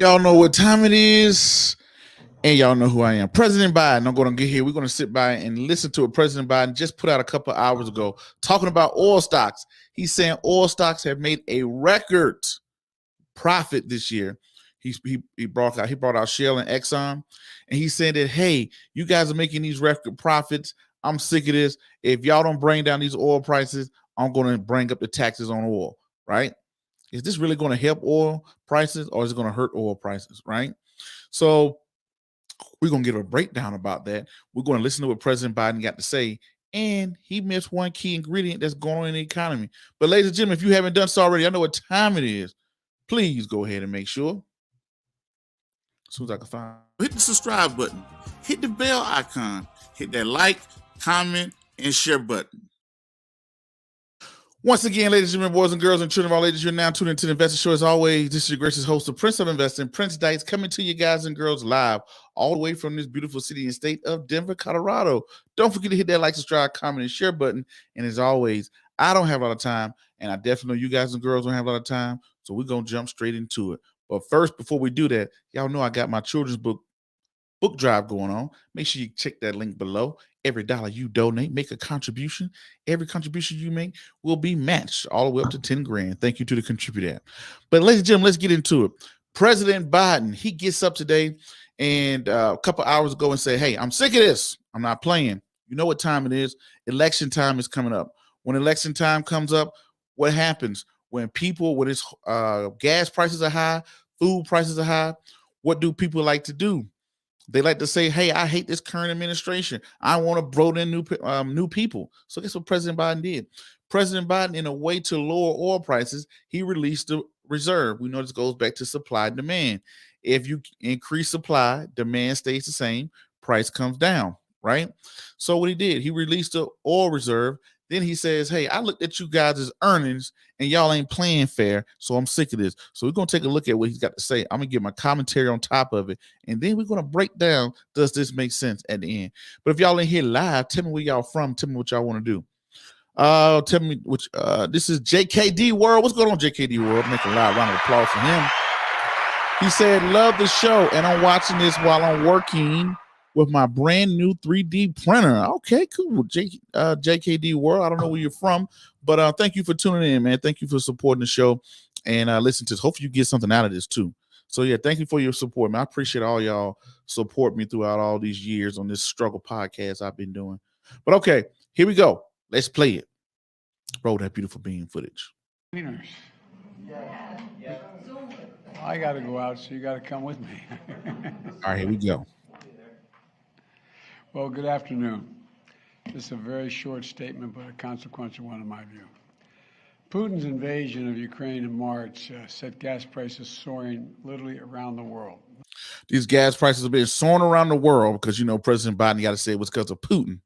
Y'all know what time it is, and y'all know who I am. President Biden. I'm going to get here. We're going to sit by and listen to what President Biden just put out a couple of hours ago talking about oil stocks. He's saying oil stocks have made a record profit this year. He brought out Shell and Exxon, and he said that, hey, you guys are making these record profits. I'm sick of this. If y'all don't bring down these oil prices, I'm going to bring up the taxes on oil, right? Is this really going to help oil prices, or is it going to hurt oil prices, right? So we're going to get a breakdown about that. We're going to listen to what President Biden got to say, and he missed one key ingredient that's going on in the economy. But ladies and gentlemen, if you haven't done so already, I know what time it is. Please go ahead and make sure, as soon as I can find, hit the subscribe button, hit the bell icon, hit that like, comment, and share button. Once again, ladies and gentlemen, boys and girls, and children of all ages, you're now tuned into the Investor Show. As always, this is your gracious host, the Prince of Investing, Prince Dykes, coming to you guys and girls live all the way from this beautiful city and state of Denver, Colorado. Don't forget to hit that like, subscribe, comment, and share button. And as always, I don't have a lot of time, and I definitely know you guys and girls don't have a lot of time, so we're going to jump straight into it. But first, before we do that, y'all know I got my children's book drive going on. Make sure you check that link below. Every dollar you donate, make a contribution. Every contribution you make will be matched all the way up to 10 grand. Thank you to the contributor. But ladies and gentlemen, let's get into it. President Biden, he gets up today and a couple hours ago and say, hey, I'm sick of this. I'm not playing. You know what time it is. Election time is coming up. When election time comes up, what happens? When it's gas prices are high, food prices are high, what do people like to do? They like to say, hey, I hate this current administration. I want to vote in new people. So guess what President Biden did? President Biden, in a way to lower oil prices, he released the reserve. We know this goes back to supply and demand. If you increase supply, demand stays the same, price comes down, right? So what he did, he released the oil reserve. Then he says, hey, I looked at you guys' earnings and y'all ain't playing fair, so I'm sick of this. So we're going to take a look at what he's got to say. I'm going to give my commentary on top of it, and then we're going to break down, does this make sense at the end? But if y'all ain't here live, tell me where y'all from. Tell me what y'all want to do. Tell me which. This is JKD World. What's going on, JKD World? Make a loud round of applause for him. He said, love the show, and I'm watching this while I'm working with my brand new 3D printer. Okay, cool. JKD World. I don't know where you're from, but thank you for tuning in, man. Thank you for supporting the show and listen to this. Hopefully you get something out of this too. So yeah, thank you for your support, man. I appreciate all y'all support me throughout all these years on this struggle podcast I've been doing. But okay, here we go. Let's play it. Roll that beautiful beam footage. Cleaners. I got to go out, so you got to come with me. All right, here we go. Well, good afternoon. This is a very short statement, but a consequential one in my view. Putin's invasion of Ukraine in March set gas prices soaring literally around the world. These gas prices have been soaring around the world because, you know, President Biden got to say it was because of Putin.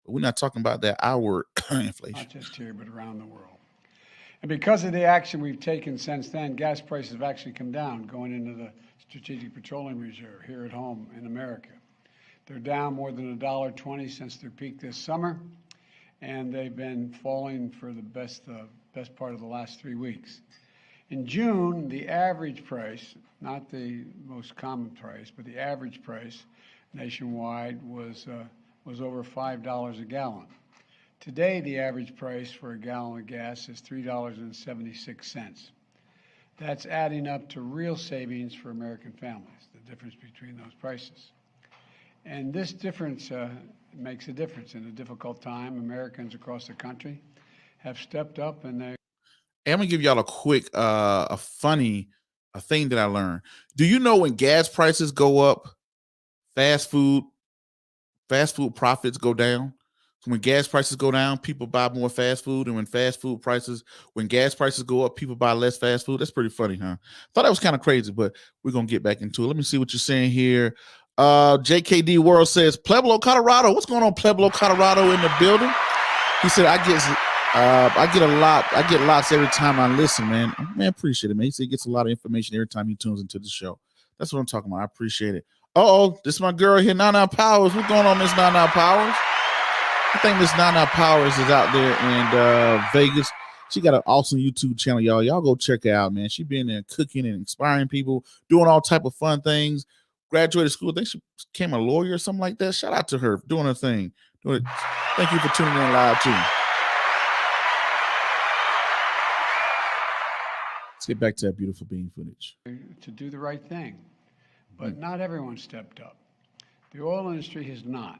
But we're not talking about that our inflation. Not just here, but around the world. And because of the action we've taken since then, gas prices have actually come down, going into the Strategic Petroleum Reserve here at home in America. They're down more than $1.20 since their peak this summer, and they've been falling for the best part of the last 3 weeks. In June, the average price, not the most common price, but the average price nationwide was over $5 a gallon. Today, the average price for a gallon of gas is $3.76. That's adding up to real savings for American families, the difference between those prices. And this difference makes a difference in a difficult time. Americans across the country have stepped up, and they. And I'm gonna give y'all a quick, a thing that I learned. Do you know when gas prices go up, fast food profits go down? So when gas prices go down, people buy more fast food, and when gas prices go up, people buy less fast food. That's pretty funny, huh? Thought that was kind of crazy, but we're gonna get back into it. Let me see what you're saying here. JKD World says Pueblo, Colorado. What's going on, Pueblo, Colorado, in the building? He said, I get lots every time I listen, man. Man, appreciate it, man. He said he gets a lot of information every time he tunes into the show. That's what I'm talking about. I appreciate it. This is my girl here, Nana Powers. What's going on, Miss Nana Powers? I think Miss Nana Powers is out there in Vegas. She got an awesome YouTube channel, y'all. Y'all go check her out, man. She been there cooking and inspiring people, doing all type of fun things. Graduated school. I think she became a lawyer or something like that. Shout out to her doing her thing. Doing it. Thank you for tuning in live too. Let's get back to that beautiful bean footage. To do the right thing, but not everyone stepped up. The oil industry has not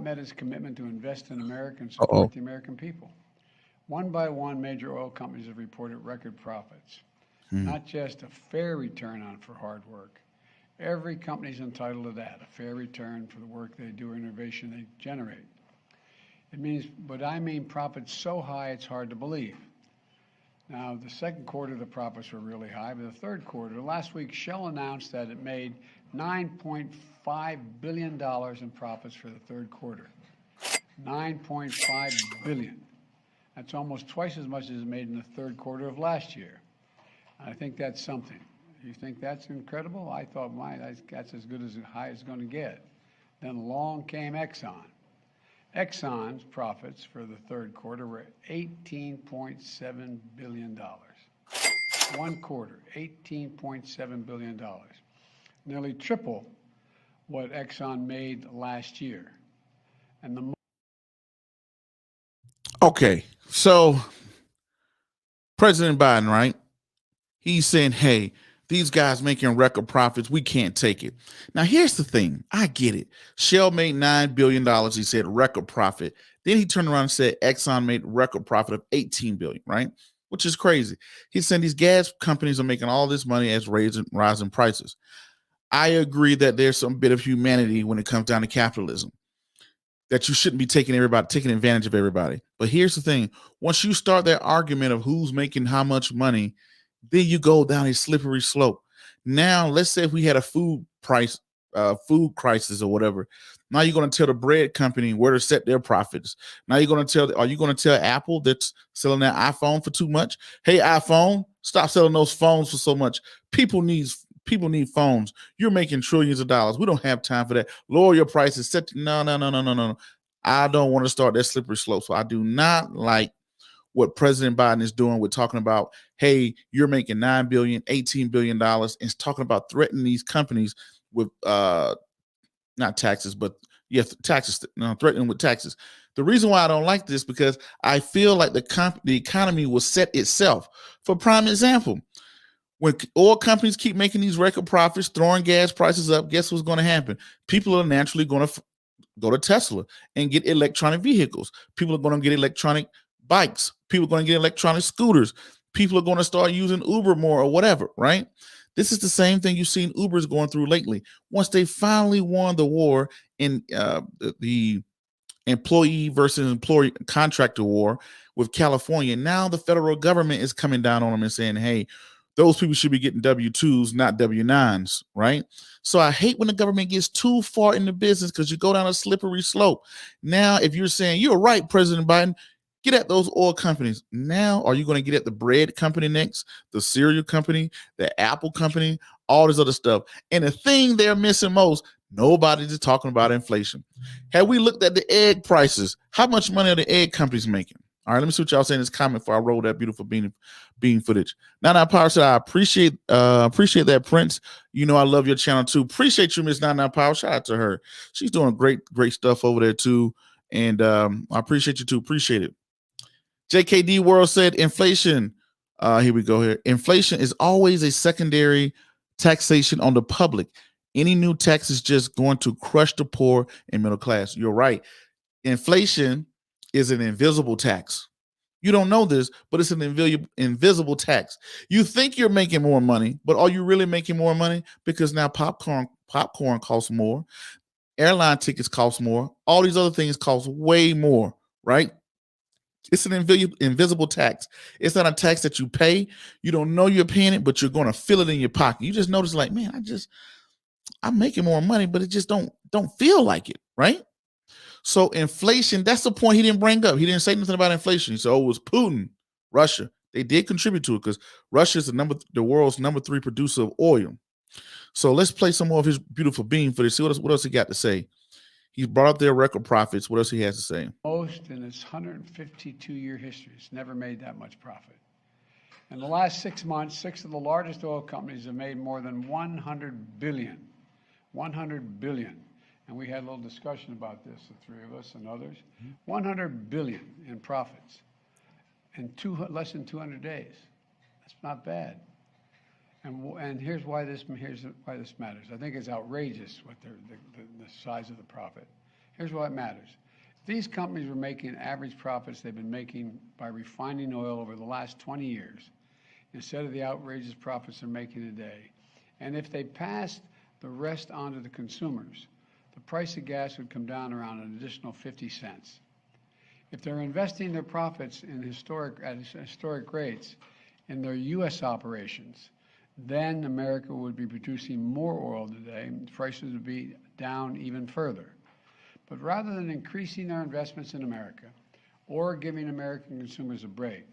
met its commitment to invest in America and support the American people. One by one, major oil companies have reported record profits, not just a fair return for hard work. Every company is entitled to that, a fair return for the work they do or innovation they generate. But I mean profits so high it's hard to believe. Now, the second quarter, the profits were really high, but the third quarter, last week, Shell announced that it made $9.5 billion in profits for the third quarter. $9.5 billion. That's almost twice as much as it made in the third quarter of last year. I think that's something. You think that's incredible? I thought, that's as good as high as it's going to get. Then along came Exxon. Exxon's profits for the third quarter were $18.7 billion. One quarter, $18.7 billion. Nearly triple what Exxon made last year. And Okay, so President Biden, right? He's saying, hey, these guys making record profits, we can't take it. Now, here's the thing. I get it. Shell made $9 billion, he said, record profit. Then he turned around and said Exxon made record profit of $18 billion, right? Which is crazy. He's saying these gas companies are making all this money as rising prices. I agree that there's some bit of humanity when it comes down to capitalism, that you shouldn't be taking advantage of everybody. But here's the thing. Once you start that argument of who's making how much money, then you go down a slippery slope. Now, let's say if we had a food crisis or whatever. Now you're going to tell the bread company where to set their profits. Now are you going to tell Apple that's selling their iPhone for too much? Hey, iPhone, stop selling those phones for so much. People need phones. You're making trillions of dollars. We don't have time for that. Lower your prices. No. I don't want to start that slippery slope. So I do not like what President Biden is doing with talking about, hey, you're making $9 billion, $18 billion, and talking about threatening these companies with not taxes, but yes, taxes, threatening with taxes. The reason why I don't like this because I feel like the economy will set itself. For prime example, when oil companies keep making these record profits, throwing gas prices up, guess what's going to happen? People are naturally going to go to Tesla and get electronic vehicles. People are going to get electronic bikes. People are going to get electronic scooters. People are going to start using Uber more or whatever, right? This is the same thing you've seen Uber's going through lately. Once they finally won the war in the employee versus employee contractor war with California, now the federal government is coming down on them and saying, hey, those people should be getting W-2s, not W-9s, right? So I hate when the government gets too far in the business because you go down a slippery slope. Now, if you're saying, you're right, President Biden, get at those oil companies. Now, are you going to get at the bread company next, the cereal company, the Apple company, all this other stuff? And the thing they're missing most, nobody's talking about inflation. Have we looked at the egg prices? How much money are the egg companies making? All right, let me see what y'all say in this comment before I roll that beautiful bean footage. Now Power said, I appreciate that, Prince. You know I love your channel too. Appreciate you, Miss Nana Power. Shout out to her. She's doing great stuff over there too. And I appreciate you too. Appreciate it. JKD World said inflation. Here we go here. Inflation is always a secondary taxation on the public. Any new tax is just going to crush the poor and middle class. You're right. Inflation is an invisible tax. You don't know this, but it's an invisible tax. You think you're making more money, but are you really making more money? Because now popcorn costs more. Airline tickets cost more. All these other things cost way more, right? It's an invisible tax. It's not a tax that you pay. You don't know you're paying it, but you're going to feel it in your pocket. You just notice like, man, I'm making more money, but it just don't feel like it, right? So inflation, that's the point he didn't bring up. He didn't say nothing about inflation. He said, oh, it was Putin, Russia. They did contribute to it because Russia is the world's number 3 producer of oil. So let's play some more of his beautiful bean for this. See what else he got to say. He's brought up their record profits. What else he has to say? Most in its 152-year history. It's never made that much profit. In the last 6 months, six of the largest oil companies have made more than 100 billion. 100 billion. And we had a little discussion about this, the three of us and others. 100 billion in profits in less than 200 days. That's not bad. And here's why this matters. I think it's outrageous what the size of the profit. Here's why it matters. These companies were making average profits they've been making by refining oil over the last 20 years, instead of the outrageous profits they're making today. And if they passed the rest on to the consumers, the price of gas would come down around an additional 50 cents. If they're investing their profits at historic rates in their U.S. operations, then America would be producing more oil today, and prices would be down even further. But rather than increasing their investments in America or giving American consumers a break,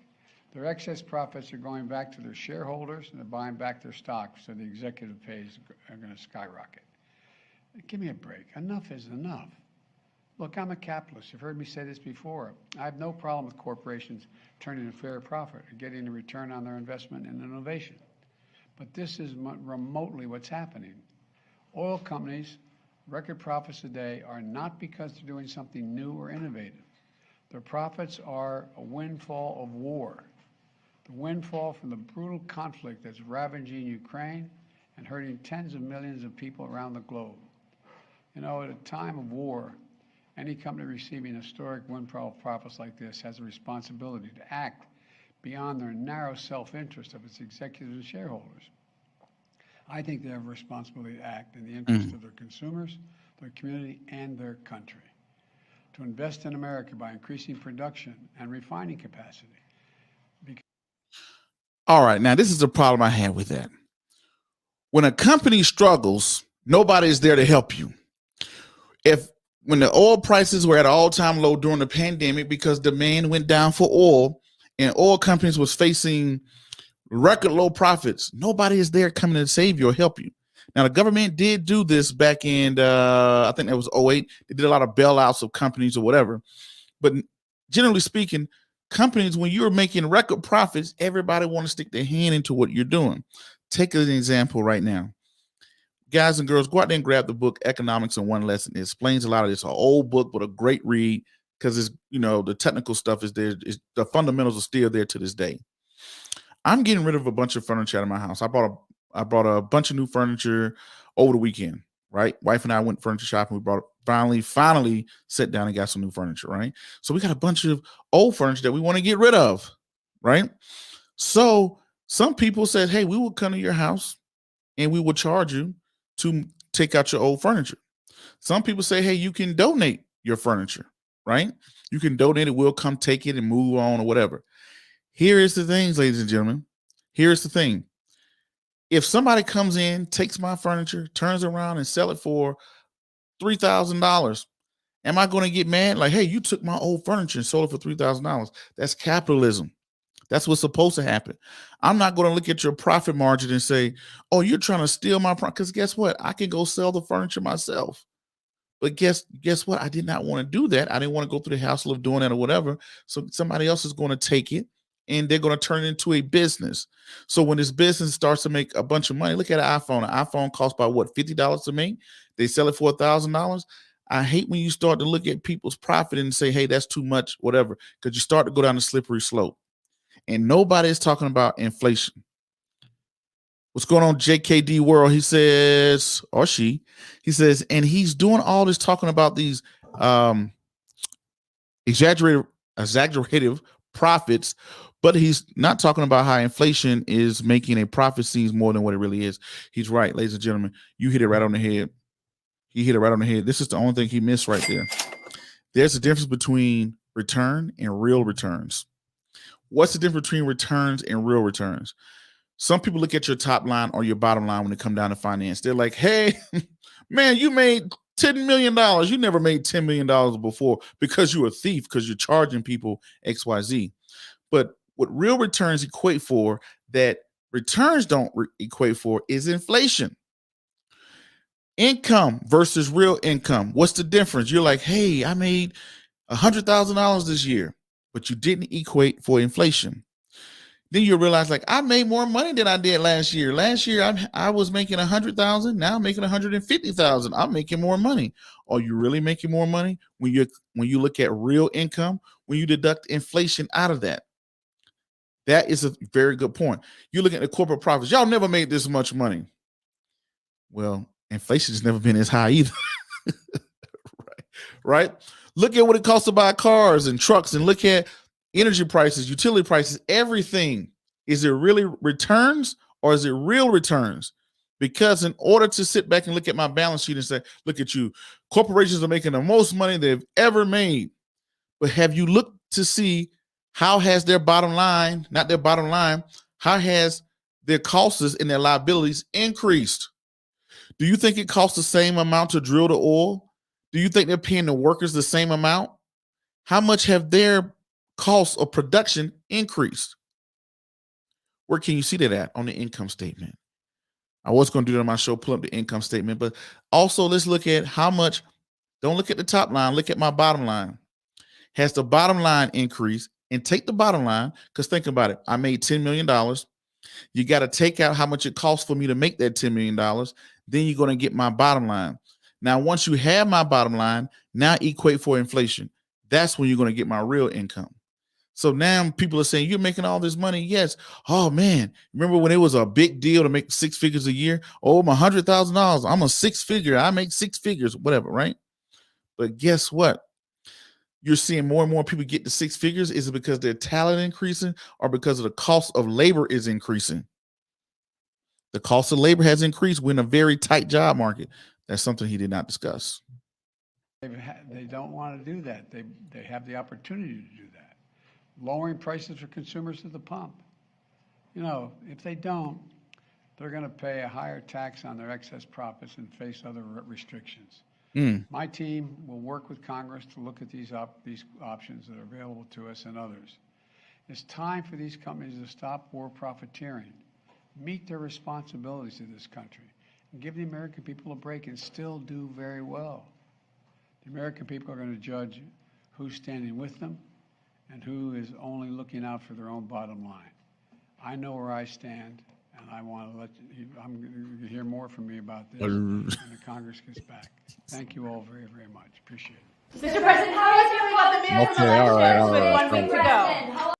their excess profits are going back to their shareholders, and they're buying back their stocks, so the executive pays are going to skyrocket. Give me a break. Enough is enough. Look, I'm a capitalist. You've heard me say this before. I have no problem with corporations turning a fair profit or getting a return on their investment in innovation. But this is remotely what's happening. Oil companies, record profits today are not because they're doing something new or innovative. Their profits are a windfall of war. The windfall from the brutal conflict that's ravaging Ukraine and hurting tens of millions of people around the globe. You know, at a time of war, any company receiving historic windfall profits like this has a responsibility to act beyond their narrow self-interest of its executives and shareholders. I think they have a responsibility to act in the interest of their consumers, their community, and their country. To invest in America by increasing production and refining capacity. All right, now this is the problem I have with that. When a company struggles, nobody's there to help you. When the oil prices were at an all-time low during the pandemic because demand went down for oil and oil companies was facing record low profits, nobody is there coming to save you or help you. Now, the government did do this back in, I think that was 2008. They did a lot of bailouts of companies or whatever. But generally speaking, companies, when you're making record profits, everybody want to stick their hand into what you're doing. Take an example right now. Guys and girls, go out there and grab the book Economics in One Lesson. It explains a lot of this. An old book, but a great read because it's, the technical stuff is there. The fundamentals are still there to this day. I'm getting rid of a bunch of furniture out of my house. I brought a bunch of new furniture over the weekend, right? Wife and I went furniture shopping. We finally sat down and got some new furniture, right? So we got a bunch of old furniture that we want to get rid of, right? So some people said, hey, we will come to your house and we will charge you to take out your old furniture. Some people say, hey, you can donate your furniture, right? You can donate it. We'll come take it and move on or whatever. Here is the things, ladies and gentlemen. Here's the thing. If somebody comes in, takes my furniture, turns around and sell it for $3,000, am I going to get mad? Like, hey, you took my old furniture and sold it for $3,000. That's capitalism. That's what's supposed to happen. I'm not going to look at your profit margin and say, oh, you're trying to steal my profit. Because guess what? I can go sell the furniture myself. But guess what? I did not want to do that. I didn't want to go through the hassle of doing that or whatever. So somebody else is going to take it and they're going to turn it into a business. So when this business starts to make a bunch of money, look at an iPhone. An iPhone costs about what, $50 to make? They sell it for $1,000. I hate when you start to look at people's profit and say, hey, that's too much, whatever, because you start to go down the slippery slope. And nobody is talking about inflation. What's going on, JKD World? He says, or she, he says, and he's doing all this talking about these exaggerated profits, but he's not talking about how inflation is making a profit seem more than what it really is. He's right, ladies and gentlemen. You hit it right on the head. He hit it right on the head. This is the only thing he missed right there. There's a difference between return and real returns. What's the difference between returns and real returns? Some people look at your top line or your bottom line when it comes down to finance. They're like, hey, man, you made $10 million. You never made $10 million before because you're a thief, because you're charging people XYZ. But what real returns equate for that returns don't equate for is inflation. Income versus real income. What's the difference? You're like, hey, I made $100,000 this year, but you didn't equate for inflation. Then you realize, like, I made more money than I did last year. Last year, I was making 100,000. Now I'm making 150,000. I'm making more money. Are you really making more money when you look at real income? When you deduct inflation out of that, that is a very good point. You look at the corporate profits. Y'all never made this much money. Well, inflation has never been as high either. right? Look at what it costs to buy cars and trucks, and look at energy prices, utility prices, everything. Is it really returns or is it real returns? Because in order to sit back and look at my balance sheet and say, look at you, corporations are making the most money they've ever made. But have you looked to see how has their bottom line, not their bottom line, how has their costs and their liabilities increased? Do you think it costs the same amount to drill the oil? Do you think they're paying the workers the same amount? How much have their costs of production increased? Where can you see that at? On the income statement. I was going to do that on my show, pull up the income statement, but also let's look at how much. Don't look at the top line, look at my bottom line. Has the bottom line increased? And take the bottom line, because think about it. I made $10 million. You got to take out how much it costs for me to make that $10 million. Then you're going to get my bottom line. Now, once you have my bottom line, now equate for inflation. That's when you're going to get my real income. So now people are saying, you're making all this money. Yes. Oh, man. Remember when it was a big deal to make 6 figures a year? Oh, I'm $100,000. I'm a 6 figure. I make 6 figures, whatever, right? But guess what? You're seeing more and more people get to 6 figures. Is it because their talent increasing or because of the cost of labor is increasing? The cost of labor has increased. We're in a very tight job market. That's something he did not discuss. They don't want to do that. They have the opportunity to do that. Lowering prices for consumers at the pump. You know, if they don't, they're going to pay a higher tax on their excess profits and face other restrictions. My team will work with Congress to look at these options that are available to us and others. It's time for these companies to stop war profiteering, meet their responsibilities to this country, and give the American people a break and still do very well. The American people are going to judge who's standing with them and who is only looking out for their own bottom line. I know where I stand, and I want to let you, I'm going to hear more from me about this when the Congress gets back. Thank you all very, very much. Appreciate it. Mr. President, how are you feeling about the minutes of elections with 1 week to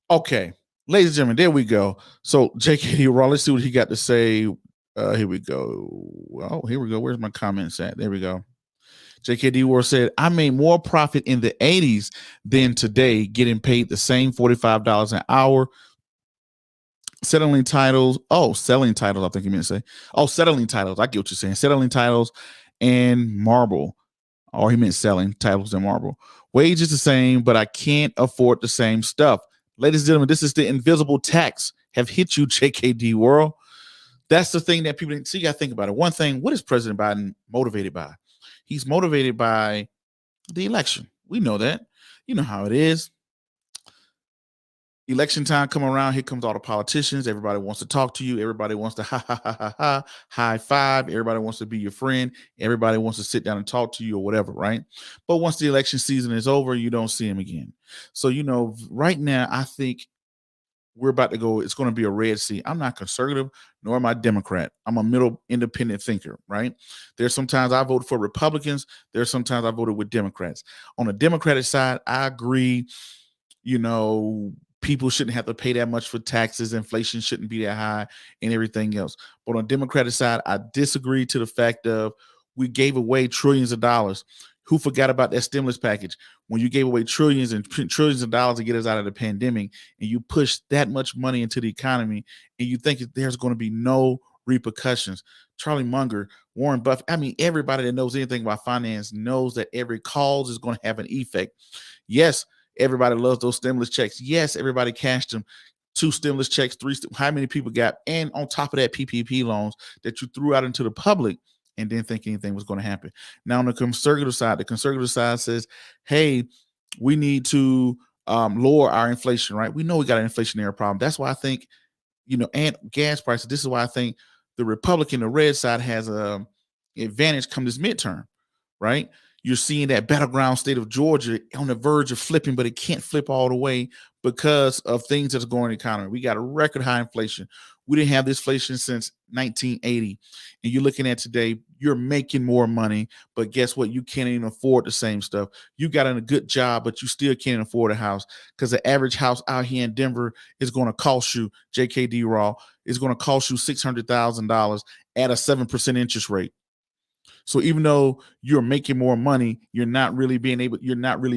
go? Okay, ladies and gentlemen, there we go. So JKD Raw, let's see what he got to say. Here we go. Well, here we go. Where's my comments at? There we go. JKD War said, I made more profit in the 80s than today, getting paid the same $45 an hour. Settling titles. Oh, selling titles. I think you meant to say. Oh, settling titles. I get what you're saying. Settling titles and marble. Or he meant selling titles and marble. Wage is the same, but I can't afford the same stuff. Ladies and gentlemen, this is the invisible tax have hit you, JKD World. That's the thing that people didn't see. You got to think about it. One thing, what is President Biden motivated by? He's motivated by the election. We know that. You know how it is. Election time come around, here comes all the politicians. Everybody wants to talk to you. Everybody wants to high five. Everybody wants to be your friend. Everybody wants to sit down and talk to you or whatever, right? But once the election season is over, you don't see him again. So, you know, right now, I think we're about to go, it's going to be a red sea. I'm not conservative, nor am I Democrat. I'm a middle independent thinker, right? There's sometimes I vote for Republicans. There's sometimes I voted with Democrats. On the Democratic side, I agree, you know, people shouldn't have to pay that much for taxes. Inflation shouldn't be that high and everything else. But on the Democratic side, I disagree to the fact of we gave away trillions of dollars. Who forgot about that stimulus package? When you gave away trillions and trillions of dollars to get us out of the pandemic, and you push that much money into the economy, and you think there's going to be no repercussions. Charlie Munger, Warren Buffett, I mean, everybody that knows anything about finance knows that every cause is going to have an effect. Yes, everybody loves those stimulus checks. Yes, everybody cashed them. 2 stimulus checks, 3. How many people got? And on top of that, PPP loans that you threw out into the public and didn't think anything was going to happen. Now, on the conservative side says, hey, we need to lower our inflation, right? We know we got an inflationary problem. That's why I think, you know, and gas prices. This is why I think the Republican, the red side has a advantage come this midterm, right? You're seeing that battleground state of Georgia on the verge of flipping, but it can't flip all the way because of things that's going in the economy. We got a record high inflation. We didn't have this inflation since 1980. And you're looking at today, you're making more money, but guess what? You can't even afford the same stuff. You got a good job, but you still can't afford a house because the average house out here in Denver is going to cost you, JKD Raw, is going to cost you $600,000 at a 7% interest rate. So even though you're making more money, you're not really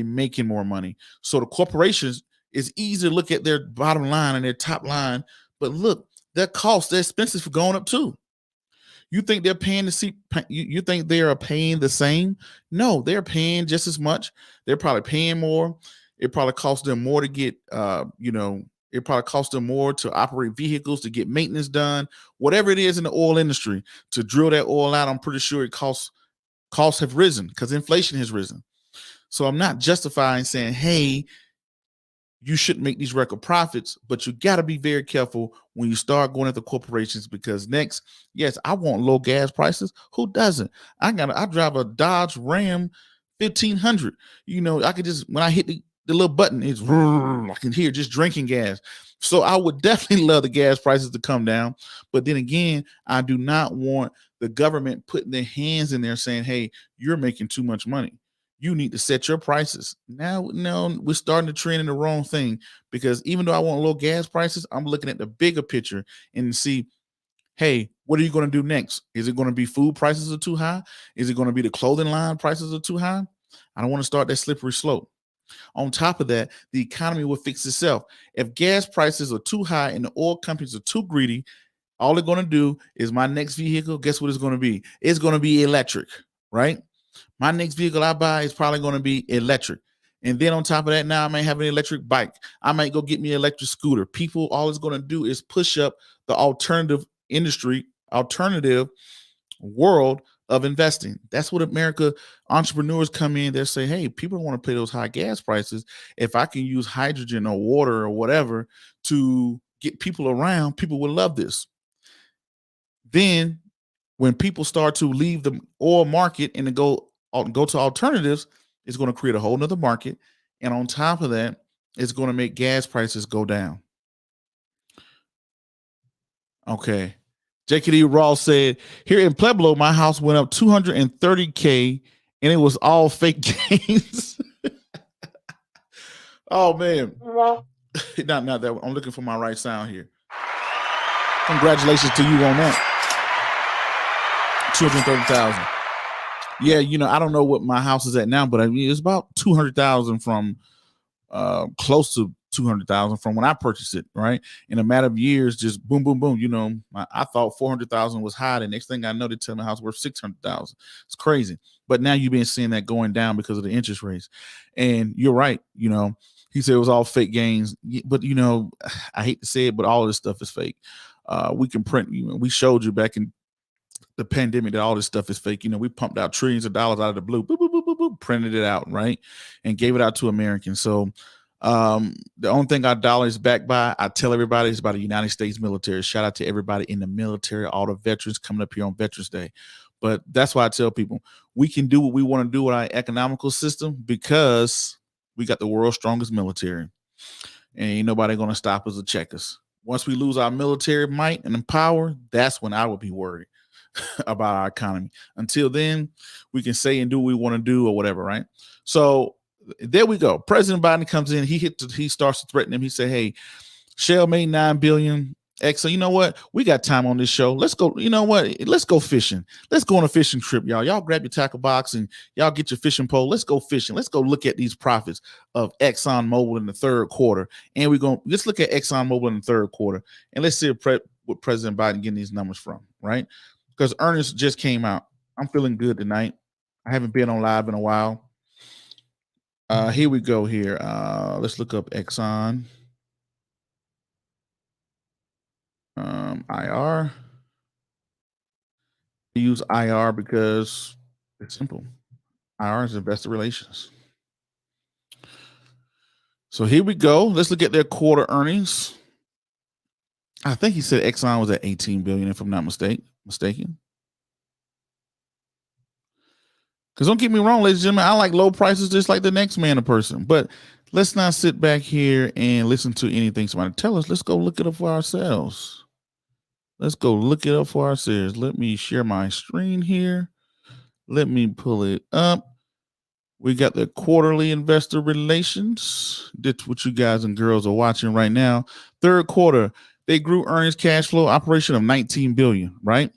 making more money. So the corporations, it's easy to look at their bottom line and their top line, but look, their costs, their expenses for going up too. You think they're paying you think they are paying the same? No, they're paying just as much. They're probably paying more. It probably costs them more to get, it probably costs them more to operate vehicles, to get maintenance done, whatever it is in the oil industry, to drill that oil out. I'm pretty sure costs have risen because inflation has risen. So I'm not justifying saying, hey, you shouldn't make these record profits, but you got to be very careful when you start going at the corporations, because next, yes, I want low gas prices. Who doesn't? I drive a Dodge Ram 1500. I could just, when I hit the little button, I can hear just drinking gas. So I would definitely love the gas prices to come down. But then again, I do not want the government putting their hands in there saying, hey, you're making too much money. You need to set your prices. Now, no, we're starting to trend in the wrong thing, because even though I want low gas prices, I'm looking at the bigger picture and see, hey, what are you going to do next? Is it going to be food prices are too high? Is it going to be the clothing line prices are too high? I don't want to start that slippery slope. On top of that, the economy will fix itself. If gas prices are too high and the oil companies are too greedy, all they're going to do is my next vehicle, guess what it's going to be? It's going to be electric, right? My next vehicle I buy is probably going to be electric. And then on top of that, now I might have an electric bike. I might go get me an electric scooter. People, all it's going to do is push up the alternative world of investing. That's what America entrepreneurs come in. They say, hey, people don't want to pay those high gas prices. If I can use hydrogen or water or whatever to get people around, people will love this. Then when people start to leave the oil market and to go to alternatives, it's going to create a whole nother market. And on top of that, it's going to make gas prices go down. Okay. JKD Ross said, here in Pueblo, my house went up $230K and it was all fake gains. Oh, man. Not that. I'm looking for my right sound here. Congratulations to you on that. 230,000. Yeah, I don't know what my house is at now, but I mean it's about 200,000 from close to 200,000 from when I purchased it, right? In a matter of years, just boom, boom, boom. I thought 400,000 was high. The next thing I know, they tell me the house worth 600,000. It's crazy. But now you've been seeing that going down because of the interest rates. And you're right. He said it was all fake gains, but I hate to say it, but all of this stuff is fake. We can print. We showed you back in the pandemic that all this stuff is fake. We pumped out trillions of dollars out of the blue, boop, boop, boop, boop, boop, printed it out, right, and gave it out to Americans. So the only thing our dollar is backed by, I tell everybody, is by the United States military. Shout out to everybody in the military, all the veterans coming up here on Veterans Day. But that's why I tell people we can do what we want to do with our economical system because we got the world's strongest military, and ain't nobody going to stop us or check us. Once we lose our military might and power, that's when I would be worried about our economy. Until then, we can say and do what we want to do or whatever, right? So there we go. President Biden comes in. He starts to threaten him. He said, hey, Shell made $9 billion. So you know what? We got time on this show. Let's go. You know what? Let's go fishing. Let's go on a fishing trip, y'all. Y'all grab your tackle box and y'all get your fishing pole. Let's go fishing. Let's go look at these profits of ExxonMobil in the third quarter. And let's look at ExxonMobil in the third quarter. And let's see what President Biden getting these numbers from, right? Because earnings just came out. I'm feeling good tonight. I haven't been on live in a while. Here we go here. Let's look up Exxon. IR. We use IR because it's simple. IR is investor relations. So here we go. Let's look at their quarter earnings. I think he said Exxon was at 18 billion, if I'm not mistaken. Because don't get me wrong, ladies and gentlemen, I like low prices just like the next man or person. But let's not sit back here and listen to anything somebody tell us. Let's go look it up for ourselves. Let's go look it up for ourselves. Let me share my screen here. Let me pull it up. We got the quarterly investor relations. That's what you guys and girls are watching right now. Third quarter, they grew earnings, cash flow, operation of 19 billion, right?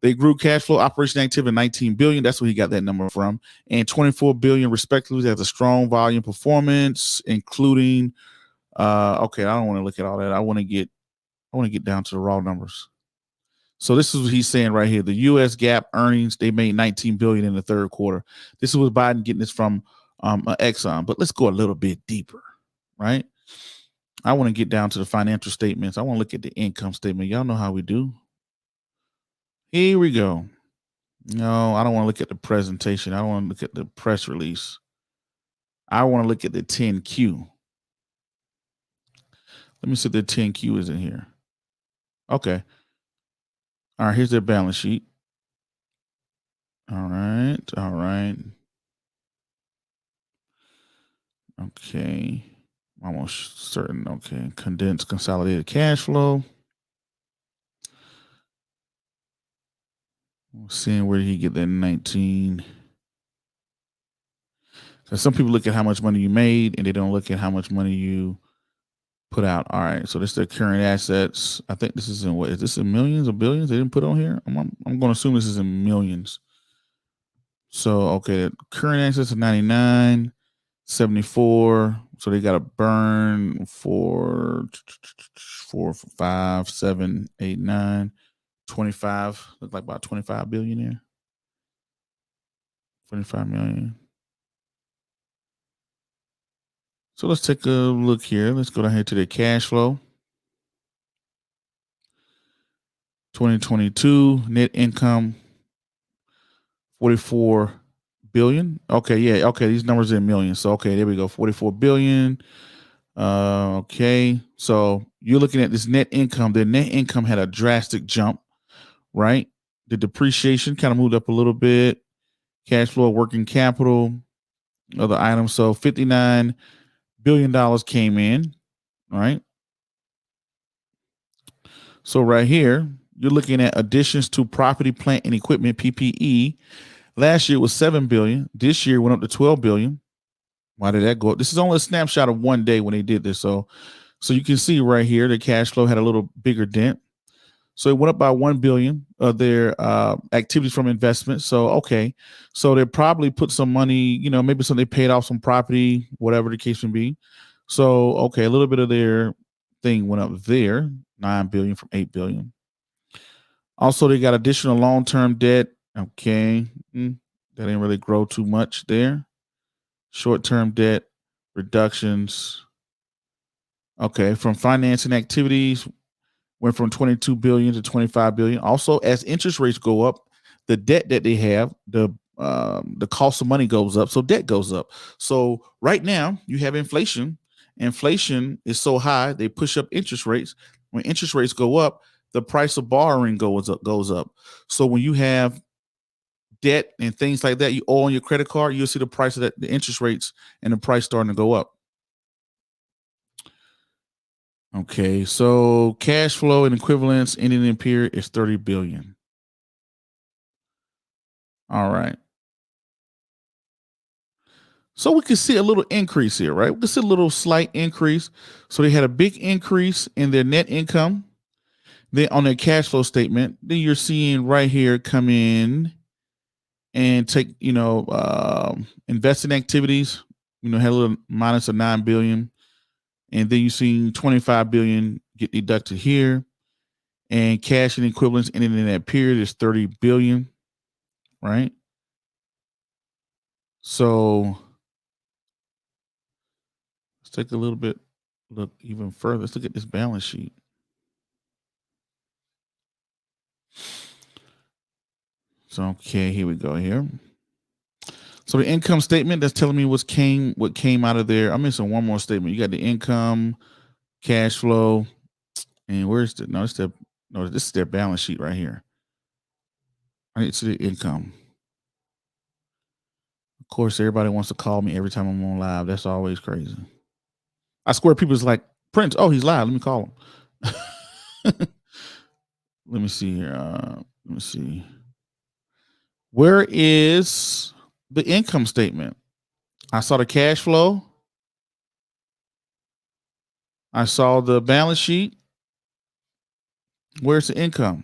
They grew cash flow, operation activity 19 billion. That's where he got that number from. And 24 billion respectively. That's a strong volume performance, including okay, I don't want to look at all that. I want to get down to the raw numbers. So this is what he's saying right here. The US GAAP earnings, they made 19 billion in the third quarter. This is what Biden getting this from Exxon. But let's go a little bit deeper, right? I want to get down to the financial statements. I want to look at the income statement. Y'all know how we do. Here we go. No, I don't want to look at the presentation. I don't want to look at the press release. I want to look at the 10Q. Let me see if the 10Q is in here. Okay. All right, here's their balance sheet. All right. Okay. Almost certain. Okay. Condensed consolidated cash flow. Seeing where he get that 19. Because some people look at how much money you made and they don't look at how much money you put out. All right. So this is the current assets. I think this is in what? Is this in millions or billions? They didn't put on here. I'm going to assume this is in millions. So, okay. Current assets are 99, 74. So they got to burn 4, 5, 7, 8, 9, 25. Look like about 25 billion there. 25 million. So let's take a look here. Let's go down here to the cash flow. 2022 net income 44 billion. Okay, yeah. Okay, these numbers are in millions. So okay, there we go. 44 billion. Okay. So you're looking at this net income. The net income had a drastic jump, right? The depreciation kind of moved up a little bit. Cash flow, working capital, other items. So $59 billion came in, right? So right here, you're looking at additions to property, plant, and equipment, PPE. Last year was 7 billion. This year went up to 12 billion. Why did that go up? This is only a snapshot of one day when they did this. So you can see right here, the cash flow had a little bigger dent. So it went up by 1 billion of their activities from investment. So, okay. So they probably put some money, maybe they paid off some property, whatever the case may be. So, okay, a little bit of their thing went up there, 9 billion from 8 billion. Also, they got additional long-term debt. Okay. That didn't really grow too much there. Short-term debt reductions. Okay. From financing activities, went from 22 billion to 25 billion. Also, as interest rates go up, the debt that they have, the cost of money goes up, so debt goes up. So right now you have inflation. Inflation is so high, they push up interest rates. When interest rates go up, the price of borrowing goes up. So when you have debt and things like that, you owe on your credit card, you'll see the price of the interest rates and the price starting to go up. Okay, so cash flow and equivalents ending in period is 30 billion. All right. So we can see a little increase here, right? We can see a little slight increase. So they had a big increase in their net income. Then on their cash flow statement, then you're seeing right here come in and take, investing activities, had a little minus of 9 billion. And then you're seeing 25 billion get deducted here. And cash and equivalents ending in that period is 30 billion, right? So let's take a little bit, look even further. Let's look at this balance sheet. So, okay, here we go here. So the income statement, that's telling me what came out of there. I'm missing one more statement. You got the income, cash flow, and where's the, this is their balance sheet right here. I need to see the income. course, everybody wants to call me every time I'm on live. That's always crazy. I swear people's like, Prince, oh, he's live. Let me call him. Let me see here. Let me see. Where is the income statement? I saw the cash flow. I saw the balance sheet. Where's the income?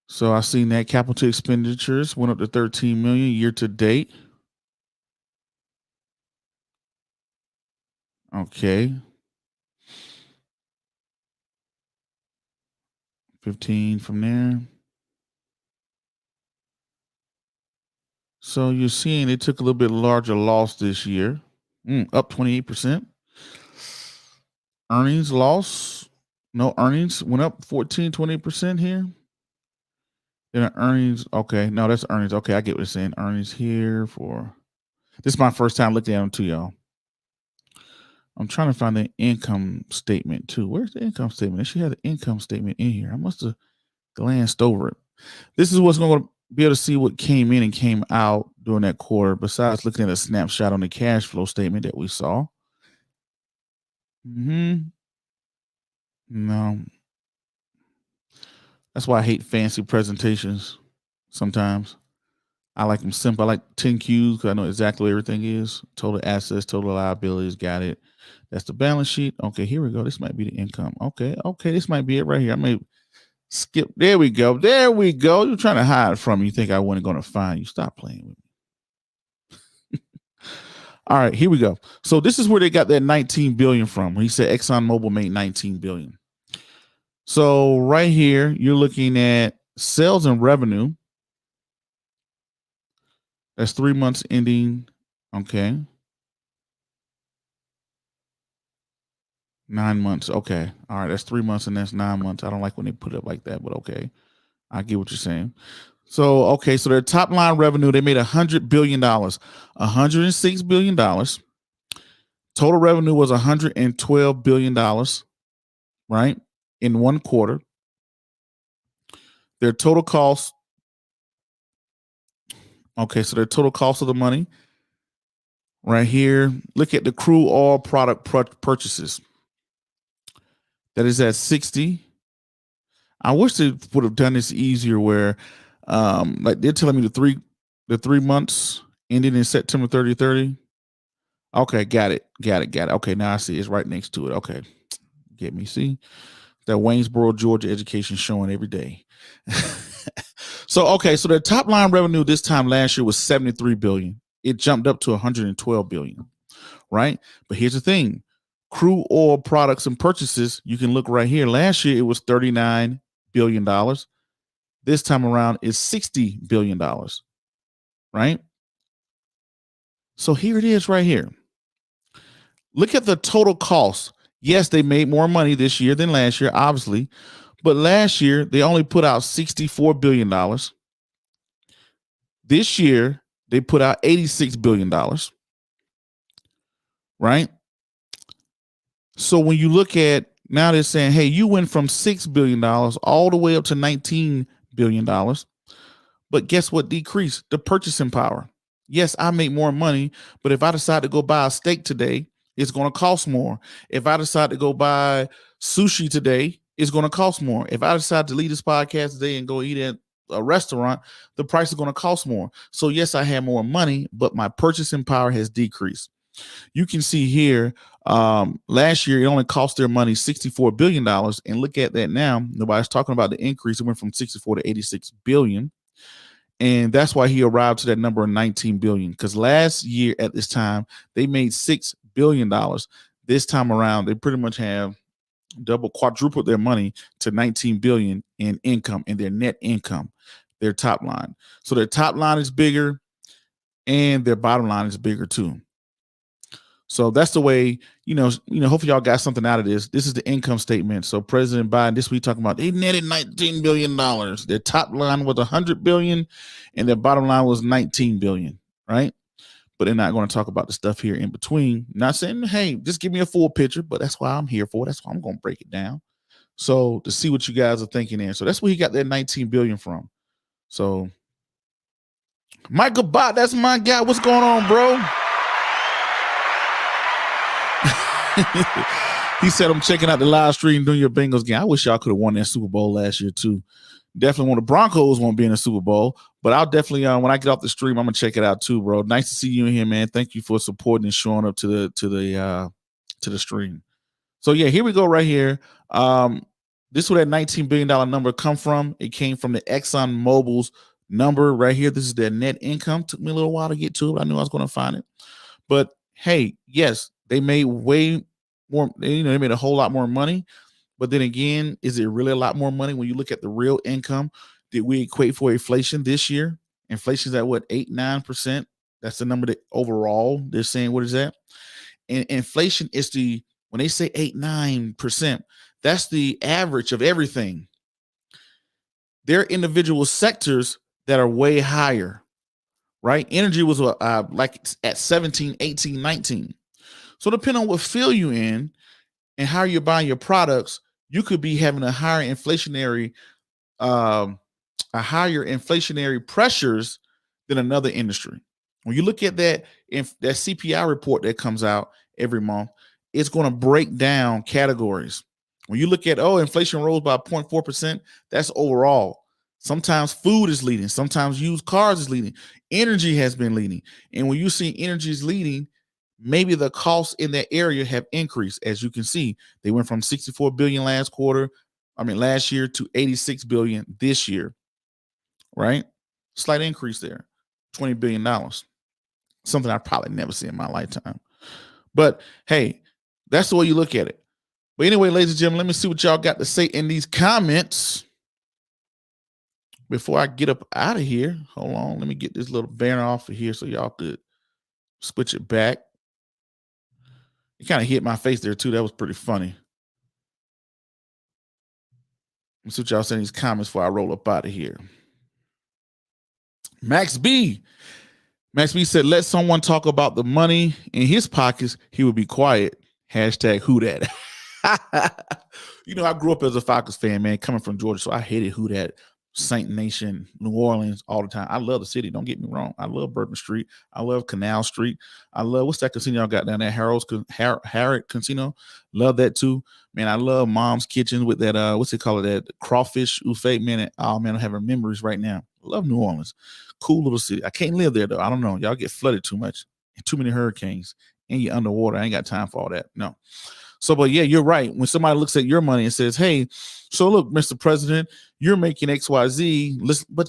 So I seen that capital expenditures went up to 13 million year to date. Okay. 15 from there. So you're seeing they took a little bit larger loss this year, up 28%. Earnings loss, no earnings went up 14, 20% here. Then earnings, okay, no, that's earnings. Okay, I get what you're saying. Earnings here for, this is my first time looking at them too, y'all. I'm trying to find the income statement too. Where's the income statement? They should have the income statement in here. I must have glanced over it. This is what's going to be able to see what came in and came out during that quarter, besides looking at a snapshot on the cash flow statement that we saw. No. That's why I hate fancy presentations sometimes. I like them simple. I like 10 Qs because I know exactly what everything is. Total assets, total liabilities, got it. That's the balance sheet. Okay, here we go. This might be the income. Okay, this might be it right here. I may skip. There we go. There we go. You're trying to hide from me. You think I wasn't going to find you. Stop playing with me. All right, here we go. So this is where they got that 19 billion from. When he said ExxonMobil made 19 billion. So right here, you're looking at sales and revenue. That's 3 months ending. Okay. 9 months. Okay. All right. That's 3 months and that's 9 months. I don't like when they put it like that, but okay. I get what you're saying. So, okay. So their top line revenue, they made $100 billion, $106 billion. Total revenue was $112 billion, right? In one quarter. Their total cost. Okay. So their total cost of the money right here. Look at the crude oil product purchases. That is at 60. I wish they would have done this easier where like they're telling me the 3 months ending in September 30. Okay, got it. Okay, now I see it's right next to it. Okay. Get me, see? That Waynesboro, Georgia education showing every day. So okay, so their top line revenue this time last year was 73 billion. It jumped up to 112 billion, right? But here's the thing. Crude oil products and purchases, you can look right here. Last year it was $39 billion. This time around is $60 billion, right? So here it is right here. Look at the total cost. Yes, they made more money this year than last year, obviously, but last year they only put out $64 billion. This year they put out $86 billion, right? So when you look at now, they're saying, hey, you went from $6 billion all the way up to $19 billion. But guess what decreased? The purchasing power. Yes, I make more money, but if I decide to go buy a steak today, it's going to cost more. If I decide to go buy sushi today, it's going to cost more. If I decide to leave this podcast today and go eat at a restaurant, the price is going to cost more. So yes, I have more money, but my purchasing power has decreased. You can see here, last year it only cost their money $64 billion. And look at that now. Nobody's talking about the increase. It went from 64 to 86 billion. And that's why he arrived to that number of 19 billion. Because last year at this time, they made $6 billion. This time around, they pretty much have quadrupled their money to 19 billion in income, in their net income, their top line. So their top line is bigger and their bottom line is bigger too. So that's the way, hopefully y'all got something out of this. This is the income statement. So President Biden, this week talking about they netted $19 billion. Their top line was $100 billion and their bottom line was $19 billion, right? But they're not going to talk about the stuff here in between. Not saying, hey, just give me a full picture, but that's why I'm here for. That's why I'm going to break it down. So to see what you guys are thinking there. So that's where he got that $19 billion from. So Michael Bott, that's my guy. What's going on, bro? He said, I'm checking out the live stream doing your Bengals game. I wish y'all could have won that Super Bowl last year, too. Definitely the Broncos won't be in the Super Bowl, but I'll definitely, when I get off the stream, I'm going to check it out, too, bro. Nice to see you in here, man. Thank you for supporting and showing up to the stream. So, yeah, here we go right here. This is where that $19 billion number come from. It came from the Exxon Mobil's number right here. This is their net income. Took me a little while to get to it. I knew I was going to find it. But, hey, yes, they made way more, they made a whole lot more money. But then again, is it really a lot more money when you look at the real income? Did we equate for inflation this year? Inflation's at what, 8-9%? That's the number that overall they're saying. What is that? And inflation is when they say 8-9%, that's the average of everything. There are individual sectors that are way higher, right? Energy was like at 17, 18, 19. So depending on what field you're in and how you're buying your products, you could be having a higher inflationary pressures than another industry. When you look at that CPI report that comes out every month, it's going to break down categories. When you look at, inflation rose by 0.4%, that's overall. Sometimes food is leading. Sometimes used cars is leading. Energy has been leading. And when you see energy is leading, maybe the costs in that area have increased. As you can see, they went from 64 billion last year to 86 billion this year, right? Slight increase there, $20 billion. Something I probably never see in my lifetime. But hey, that's the way you look at it. But anyway, ladies and gentlemen, let me see what y'all got to say in these comments before I get up out of here. Hold on, let me get this little banner off of here so y'all could switch it back. It kind of hit my face there too. That was pretty funny. Let's see what y'all say in these comments before I roll up out of here. Max B said, let someone talk about the money in his pockets. He would be quiet. Hashtag who that. I grew up as a Falcons fan, man, coming from Georgia. So I hated who that. Saint Nation, New Orleans, all the time. I love the city. Don't get me wrong. I love Bourbon Street. I love Canal Street. I love, what's that casino y'all got down there? Harrod Casino. Love that too. Man, I love Mom's Kitchen with that, what's it called? That crawfish buffet. Man, I'm having memories right now. Love New Orleans. Cool little city. I can't live there though. I don't know. Y'all get flooded too much. Too many hurricanes. And you're underwater. I ain't got time for all that. No. So, but yeah, you're right. When somebody looks at your money and says, hey, so look, Mr. President, you're making XYZ. Listen, but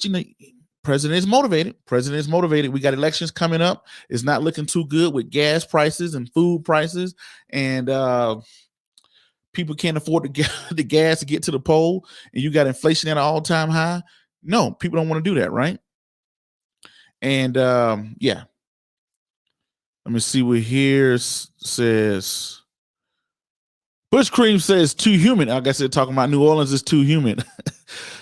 President is motivated. We got elections coming up. It's not looking too good with gas prices and food prices. And people can't afford the gas to get to the poll. And you got inflation at an all-time high. No, people don't want to do that, right? And yeah. Let me see what here says. Bush Cream says too humid. I guess they're talking about New Orleans is too humid.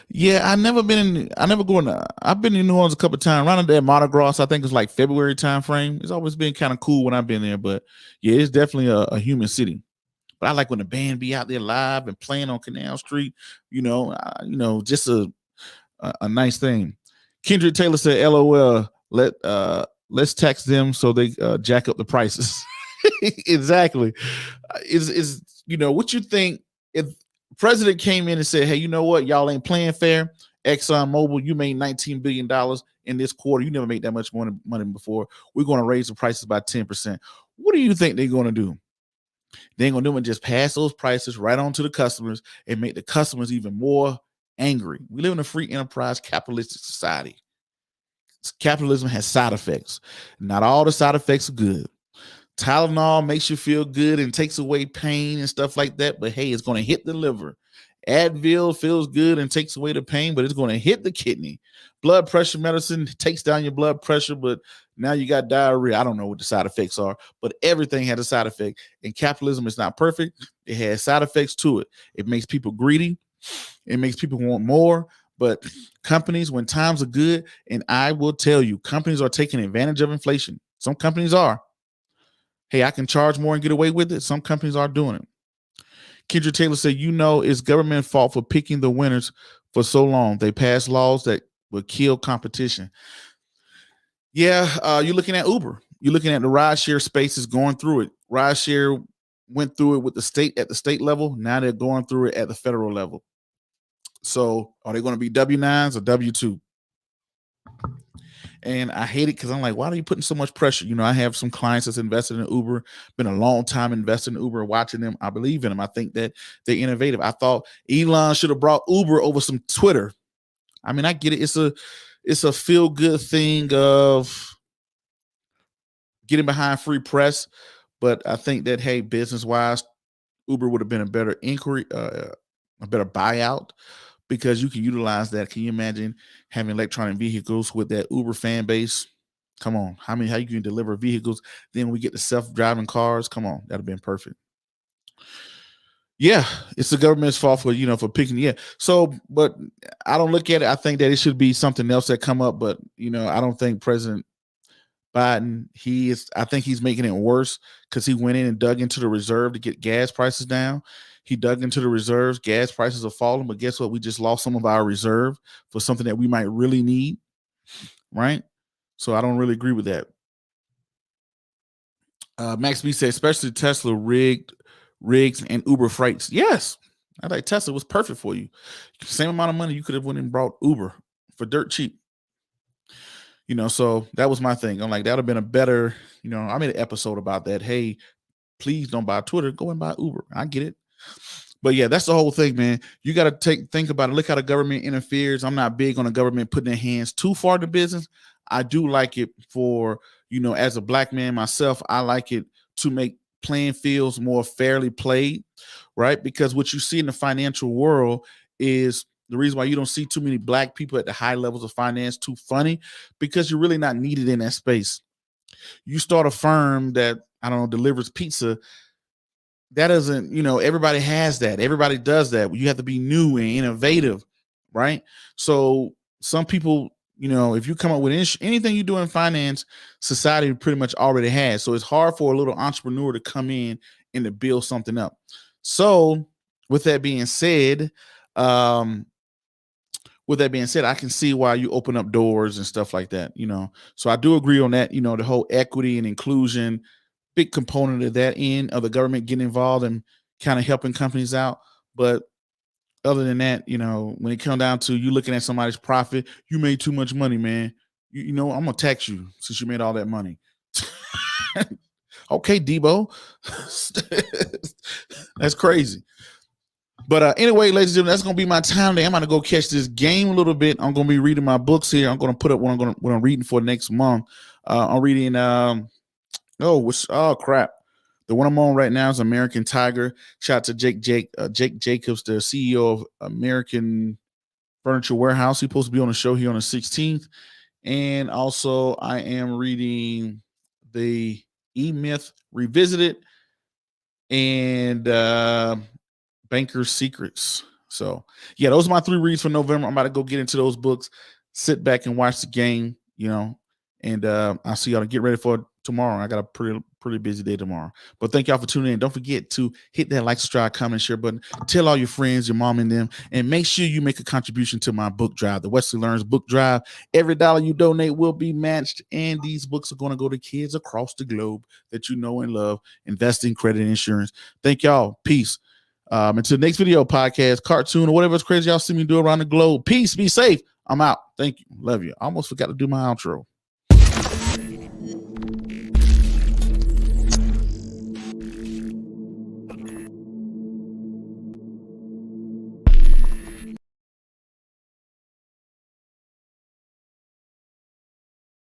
Yeah, I've been in New Orleans a couple of times. Around that Mardi Gras, I think it's like February time frame. It's always been kind of cool when I've been there, but yeah, it's definitely a humid city. But I like when the band be out there live and playing on Canal Street. Just a nice thing. Kendrick Taylor said, "LOL, let's tax them so they jack up the prices." Exactly. Is what you think if president came in and said, hey, you know what, y'all ain't playing fair. Exxon Mobil, you made $19 billion in this quarter. You never made that much money before. We're going to raise the prices by 10%. What do you think they're going to do? They ain't going to do it and just pass those prices right on to the customers and make the customers even more angry. We live in a free enterprise capitalistic society. Capitalism has side effects. Not all the side effects are good. Tylenol makes you feel good and takes away pain and stuff like that, but hey, it's going to hit the liver. Advil feels good and takes away the pain, but it's going to hit the kidney. Blood pressure medicine takes down your blood pressure, but now you got diarrhea. I don't know what the side effects are, but everything has a side effect. And capitalism is not perfect. It has side effects to it. It makes people greedy. It makes people want more. But companies, when times are good, and I will tell you, companies are taking advantage of inflation. Some companies are. Hey, I can charge more and get away with it. Some companies are doing it. Kendra Taylor said, it's government fault for picking the winners for so long. They passed laws that would kill competition. Yeah, you're looking at Uber. You're looking at the rideshare spaces going through it. Rideshare went through it with the state at the state level. Now they're going through it at the federal level. So are they going to be W-9s or W-2? And I hate it because I'm like, why are you putting so much pressure? You know, I have some clients that's invested in Uber, been a long time invested in Uber, watching them. I believe in them. I think that they're innovative. I thought Elon should have brought Uber over some Twitter. I mean, I get it. It's a feel good thing of getting behind free press, but I think that, hey, business wise, Uber would have been a better inquiry, a better buyout, because you can utilize that. Can you imagine having electronic vehicles with that Uber fan base? Come on, how you can deliver vehicles? Then we get the self-driving cars. Come on, that'd have been perfect. Yeah, it's the government's fault for for picking. Yeah, so but I don't look at it. I think that it should be something else that come up. But I don't think President Biden, I think he's making it worse because he went in and dug into the reserve to get gas prices down. He dug into the reserves. Gas prices are falling, but guess what? We just lost some of our reserve for something that we might really need, right? So I don't really agree with that. Max B said, especially Tesla rigs and Uber freights. Yes, I think Tesla was perfect for you. Same amount of money you could have went and brought Uber for dirt cheap. So that was my thing. I'm like, that would have been a better, I made an episode about that. Hey, please don't buy Twitter. Go and buy Uber. I get it. But yeah, that's the whole thing, man. You got to think about it. Look how the government interferes. I'm not big on the government putting their hands too far to business. I do like it for, as a black man myself, I like it to make playing fields more fairly played, right? Because what you see in the financial world is the reason why you don't see too many black people at the high levels of finance too funny, because you're really not needed in that space. You start a firm that, I don't know, delivers pizza. That doesn't, everybody has that. Everybody does that. You have to be new and innovative, right? So some people, if you come up with anything you do in finance, society pretty much already has. So it's hard for a little entrepreneur to come in and to build something up. So with that being said, I can see why you open up doors and stuff like that, So I do agree on that, the whole equity and inclusion, big component of that end of the government getting involved and kind of helping companies out. But other than that, when it comes down to you looking at somebody's profit, you made too much money, man. I'm going to tax you since you made all that money. Okay, Debo. That's crazy. But anyway, ladies and gentlemen, that's going to be my time today. I'm going to go catch this game a little bit. I'm going to be reading my books here. I'm going to put up what I'm reading for next month. I'm reading, crap. The one I'm on right now is American Tiger. Shout out to Jake Jacobs, the CEO of American Furniture Warehouse. He's supposed to be on the show here on the 16th. And also, I am reading the E-Myth Revisited and Banker's Secrets. So, yeah, those are my 3 reads for November. I'm about to go get into those books, sit back and watch the game, and I'll see y'all to get ready for tomorrow. I got a pretty busy day tomorrow. But thank y'all for tuning in. Don't forget to hit that like, subscribe, comment, share button. Tell all your friends, your mom and them, and make sure you make a contribution to my book drive, the Wesley Learns Book Drive. Every dollar you donate will be matched, and these books are going to go to kids across the globe that you know and love. Investing, credit, and insurance. Thank y'all. Peace. Until the next video, podcast, cartoon, or whatever's crazy y'all see me do around the globe. Peace. Be safe. I'm out. Thank you. Love you. I almost forgot to do my outro.